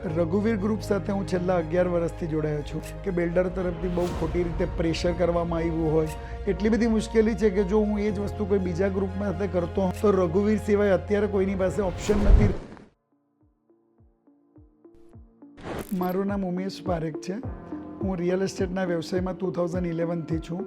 રઘુવીર group સાથે હું છેલ્લા 11 વર્ષથી જોડાયો છું કે બિલ્ડર તરફથી બહુ ખોટી રીતે પ્રેશર કરવામાં આવ્યું હોય, એટલી બધી મુશ્કેલી છે કે જો હું એ જ વસ્તુ કોઈ બીજા ગ્રુપમાં સાથે કરતો હોઉં તો રઘુવીર સિવાય અત્યારે કોઈની પાસે ઓપ્શન નથી. મારું નામ ઉમેશ પારેખ છે. હું રિયલ એસ્ટેટના વ્યવસાયમાં 2011થી છું.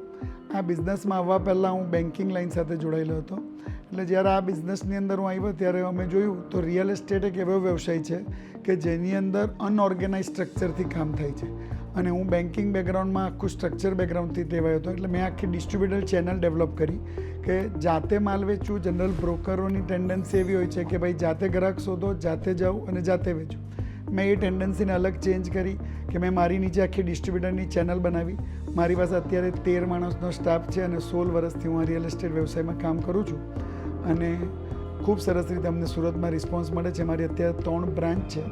આ બિઝનેસમાં આવવા પહેલાં હું બેન્કિંગ લાઇન સાથે જોડાયેલો હતો. એટલે જ્યારે આ બિઝનેસની અંદર હું આવ્યો ત્યારે અમે જોયું તો રિયલ એસ્ટેટ એક એવો વ્યવસાય છે કે જેની અંદર અનઓર્ગેનાઇઝ સ્ટ્રક્ચરથી કામ થાય છે. અને હું બેન્કિંગ બેકગ્રાઉન્ડમાં આખું સ્ટ્રક્ચર બેકગ્રાઉન્ડથી ટેવાયો હતો. એટલે મેં આખી ડિસ્ટ્રીબ્યુટર ચેનલ ડેવલપ કરી કે જાતે માલ વેચવું. જનરલ બ્રોકરોની ટેન્ડન્સી એવી હોય છે કે ભાઈ જાતે ગ્રાહક શોધો, જાતે જાઓ અને જાતે વેચો. મેં એ ટેન્ડન્સીને અલગ ચેન્જ કરી કે મેં મારી નીચે આખી ડિસ્ટ્રીબ્યુટરની ચેનલ બનાવી. મારી પાસે અત્યારે 13 માણસનો સ્ટાફ છે અને 16 વર્ષથી હું આ રિયલ એસ્ટેટ વ્યવસાયમાં કામ કરું છું. અને ખૂબ સરસ રીતે અમને સુરતમાં રિસ્પોન્સ મળે છે. મારી અત્યારે 3 બ્રાન્ચ છે.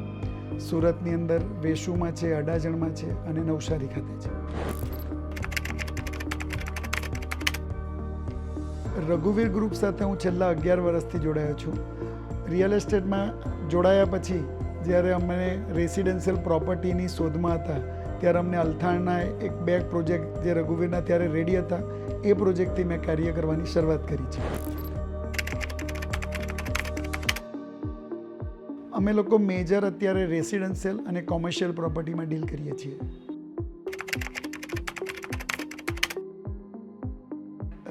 સુરતની અંદર વેસુમાં છે, અડાજણમાં છે અને નવસારી ખાતે છે. રઘુવીર ગ્રુપ સાથે હું છેલ્લા 11 વર્ષથી જોડાયો છું. રિયલ એસ્ટેટમાં જોડાયા પછી જ્યારે અમે રેસિડેન્શિયલ પ્રોપર્ટીની શોધમાં હતા ત્યારે અમને અલથાણના એક 2 પ્રોજેક્ટ જે રઘુવીરના ત્યારે રેડી હતા એ પ્રોજેક્ટથી મેં કાર્ય કરવાની શરૂઆત કરી છે. અમે લોકો મેજર અત્યારે રેસિડેન્શિયલ અને કોમર્શિયલ પ્રોપર્ટીમાં ડીલ કરીએ છીએ.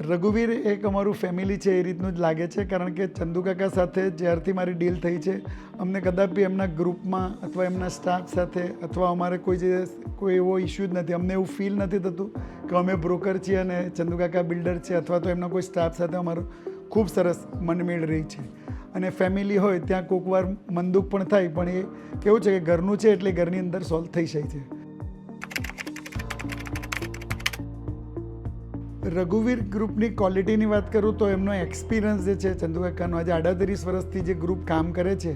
રઘુવીર એક અમારું ફેમિલી છે એ રીતનું જ લાગે છે, કારણ કે ચંદુકાકા સાથે જ્યારથી મારી ડીલ થઈ છે અમને કદાપી એમના ગ્રુપમાં અથવા એમના સ્ટાફ સાથે અથવા અમારે કોઈ એવો ઇસ્યુ જ નથી. અમને એવું ફીલ નથી થતું કે અમે બ્રોકર છીએ અને ચંદુકાકા બિલ્ડર છે અથવા તો એમના કોઈ સ્ટાફ સાથે અમારો ખૂબ સરસ મનમેળ રહી છે. અને ફેમિલી હોય ત્યાં કોઈક વાર મન દુઃખ પણ થાય, પણ એ કેવું છે કે ઘરનું છે એટલે ઘરની અંદર સોલ્વ થઈ જાય છે. રઘુવીર ગ્રુપની ક્વોલિટીની વાત કરું તો એમનો એક્સપિરિયન્સ જે છે ચંદુકાકાનો, આજે 38 વર્ષથી જે ગ્રુપ કામ કરે છે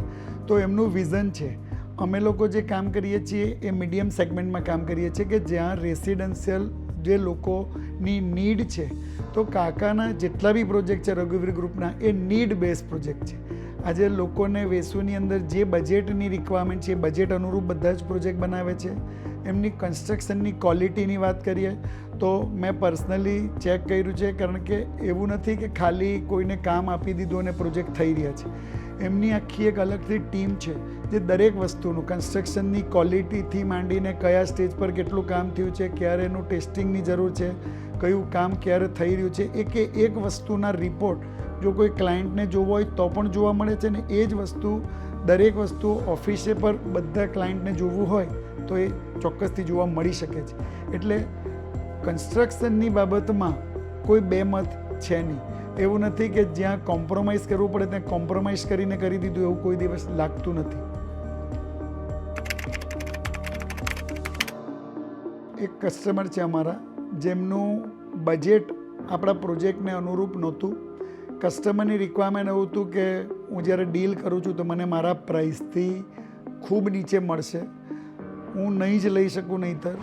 તો એમનું વિઝન છે. અમે લોકો જે કામ કરીએ છીએ એ મીડિયમ સેગમેન્ટમાં કામ કરીએ છીએ કે જ્યાં રેસિડેન્શિયલ જે લોકોની નીડ છે. તો કાકાના જેટલા બી પ્રોજેક્ટ છે રઘુવીર ગ્રુપના એ નીડ બેઝ પ્રોજેક્ટ છે. આજે લોકોને વેસુની અંદર જે બજેટની રિક્વાયરમેન્ટ છે એ બજેટ અનુરૂપ બધા જ પ્રોજેક્ટ બનાવે છે. એમની કન્સ્ટ્રક્શનની ક્વોલિટીની વાત કરીએ તો મેં પર્સનલી ચેક કર્યું છે, કારણ કે એવું નથી કે ખાલી કોઈને કામ આપી દીધું અને પ્રોજેક્ટ થઈ રહ્યા છે. એમની આખી એક અલગથી ટીમ છે જે દરેક વસ્તુનું કન્સ્ટ્રક્શનની ક્વોલિટીથી માંડીને કયા સ્ટેજ પર કેટલું કામ થયું છે, ક્યારે એનું ટેસ્ટિંગની જરૂર છે, કયું કામ ક્યારે થઈ રહ્યું છે, એક વસ્તુના રિપોર્ટ જો કોઈ ક્લાયન્ટને જોવો હોય તો પણ જોવા મળે છે. ને એ જ વસ્તુ દરેક વસ્તુ ઓફિસે પર બધા ક્લાયન્ટને જોવું હોય તો એ ચોક્કસથી જોવા મળી શકે છે. એટલે કન્સ્ટ્રક્શનની બાબતમાં કોઈ બેમત છે નહીં. એવું નથી કે જ્યાં કોમ્પ્રોમાઇઝ કરવું પડે ત્યાં કોમ્પ્રોમાઇઝ કરીને કરી દીધું એવું કોઈ દિવસ લાગતું નથી. એક કસ્ટમર છે અમારા જેમનું બજેટ આપણા પ્રોજેક્ટને અનુરૂપ નહોતું. કસ્ટમરની રિક્વાયરમેન્ટ એવું હતું કે હું જ્યારે ડીલ કરું છું તો મને મારા પ્રાઇસથી ખૂબ નીચે મળશે, હું નહીં જ લઈ શકું નહીંતર.